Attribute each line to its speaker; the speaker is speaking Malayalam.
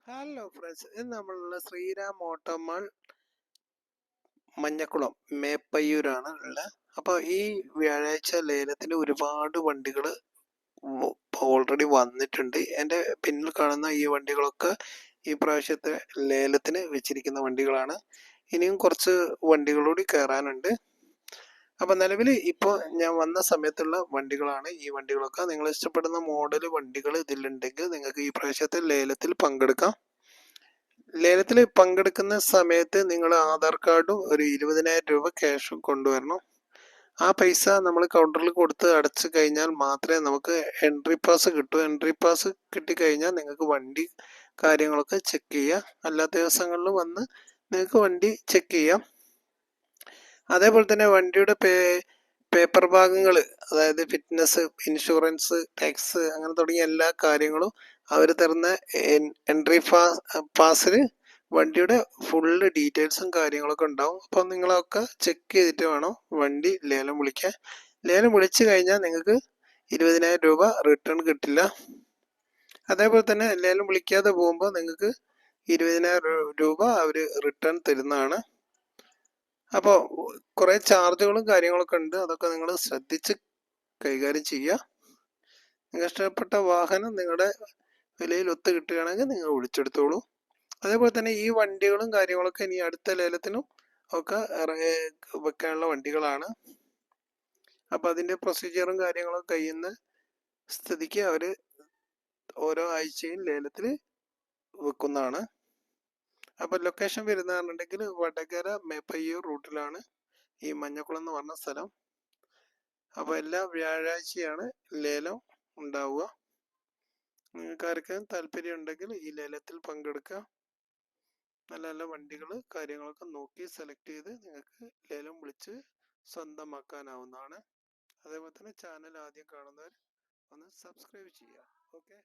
Speaker 1: ഹലോ ഫ്രണ്ട്സ്, ഇത് നമ്മളുള്ള ശ്രീരാം ഓട്ടോമാൾ മഞ്ഞക്കുളം മേപ്പയ്യൂരാണ് ഉള്ളത്. അപ്പോൾ ഈ വ്യാഴാഴ്ച ലേലത്തിന് ഒരുപാട് വണ്ടികൾ ഓൾറെഡി വന്നിട്ടുണ്ട്. എൻ്റെ പിന്നിൽ കാണുന്ന ഈ വണ്ടികളൊക്കെ ഈ പ്രാവശ്യത്തെ ലേലത്തിന് വെച്ചിരിക്കുന്ന വണ്ടികളാണ്. ഇനിയും കുറച്ച് വണ്ടികളൂടി കയറാനുണ്ട്. അപ്പം നിലവിൽ ഇപ്പോൾ ഞാൻ വന്ന സമയത്തുള്ള വണ്ടികളാണ് ഈ വണ്ടികളൊക്കെ. നിങ്ങൾ ഇഷ്ടപ്പെടുന്ന മോഡൽ വണ്ടികൾ ഇതിലുണ്ടെങ്കിൽ നിങ്ങൾക്ക് ഈ പ്രാവശ്യത്തെ ലേലത്തിൽ പങ്കെടുക്കാം. ലേലത്തിൽ പങ്കെടുക്കുന്ന സമയത്ത് നിങ്ങൾ ആധാർ കാർഡും ഒരു 20,000 രൂപ ക്യാഷും കൊണ്ടുവരണം. ആ പൈസ നമ്മൾ കൗണ്ടറിൽ കൊടുത്ത് അടച്ചു കഴിഞ്ഞാൽ മാത്രമേ നമുക്ക് എൻട്രി പാസ് കിട്ടൂ. എൻട്രി പാസ് കിട്ടിക്കഴിഞ്ഞാൽ നിങ്ങൾക്ക് വണ്ടി കാര്യങ്ങളൊക്കെ ചെക്ക് ചെയ്യാം. അല്ലാത്ത ദിവസങ്ങളിൽ വന്ന് നിങ്ങൾക്ക് വണ്ടി ചെക്ക് ചെയ്യാം. അതേപോലെ തന്നെ വണ്ടിയുടെ പേപ്പർ ഭാഗങ്ങൾ, അതായത് ഫിറ്റ്നസ്, ഇൻഷുറൻസ്, ടാക്സ്, അങ്ങനെ തുടങ്ങിയ എല്ലാ കാര്യങ്ങളും അവർ തരുന്ന എൻട്രി പാസിൽ വണ്ടിയുടെ ഫുള്ള് ഡീറ്റെയിൽസും കാര്യങ്ങളൊക്കെ ഉണ്ടാവും. അപ്പോൾ നിങ്ങളൊക്കെ ചെക്ക് ചെയ്തിട്ട് വേണം വണ്ടി ലേലം വിളിക്കാൻ. ലേലം വിളിച്ചു കഴിഞ്ഞാൽ നിങ്ങൾക്ക് 20,000 രൂപ റിട്ടേൺ കിട്ടില്ല. അതേപോലെ തന്നെ ലേലം വിളിക്കാതെ പോകുമ്പോൾ നിങ്ങൾക്ക് 20,000 രൂപ അവർ റിട്ടേൺ തരുന്നതാണ്. അപ്പോൾ കുറേ ചാർജുകളും കാര്യങ്ങളൊക്കെ ഉണ്ട്. അതൊക്കെ നിങ്ങൾ ശ്രദ്ധിച്ച് കൈകാര്യം ചെയ്യുക. നിങ്ങൾക്ക് ഇഷ്ടപ്പെട്ട വാഹനം നിങ്ങളുടെ വിലയിൽ ഒത്തു കിട്ടുകയാണെങ്കിൽ നിങ്ങൾ വിളിച്ചെടുത്തോളൂ. അതേപോലെ തന്നെ ഈ വണ്ടികളും കാര്യങ്ങളൊക്കെ ഇനി അടുത്ത ലേലത്തിനും ഒക്കെ വെക്കാനുള്ള വണ്ടികളാണ്. അപ്പം അതിൻ്റെ പ്രൊസീജിയറും കാര്യങ്ങളൊക്കെ കഴിയുന്ന സ്ഥിതിക്ക് അവർ ഓരോ ആഴ്ചയും ലേലത്തിൽ വെക്കുന്നതാണ്. അപ്പം ലൊക്കേഷൻ വരുന്നതാണെന്നുണ്ടെങ്കിൽ വടകര മേപ്പയ്യൂർ റൂട്ടിലാണ് ഈ മഞ്ഞക്കുളം എന്ന് പറഞ്ഞ സ്ഥലം. അപ്പോൾ എല്ലാ വ്യാഴാഴ്ചയാണ് ലേലം ഉണ്ടാവുക. നിങ്ങൾക്ക് ആർക്കും താല്പര്യം ഉണ്ടെങ്കിൽ ഈ ലേലത്തിൽ പങ്കെടുക്കുക. നല്ല നല്ല വണ്ടികൾ കാര്യങ്ങളൊക്കെ നോക്കി സെലക്ട് ചെയ്ത് നിങ്ങൾക്ക് ലേലം വിളിച്ച് സ്വന്തമാക്കാനാവുന്നതാണ്. അതേപോലെ തന്നെ ചാനൽ ആദ്യം കാണുന്നവർ ഒന്ന് സബ്സ്ക്രൈബ് ചെയ്യുക. ഓക്കെ.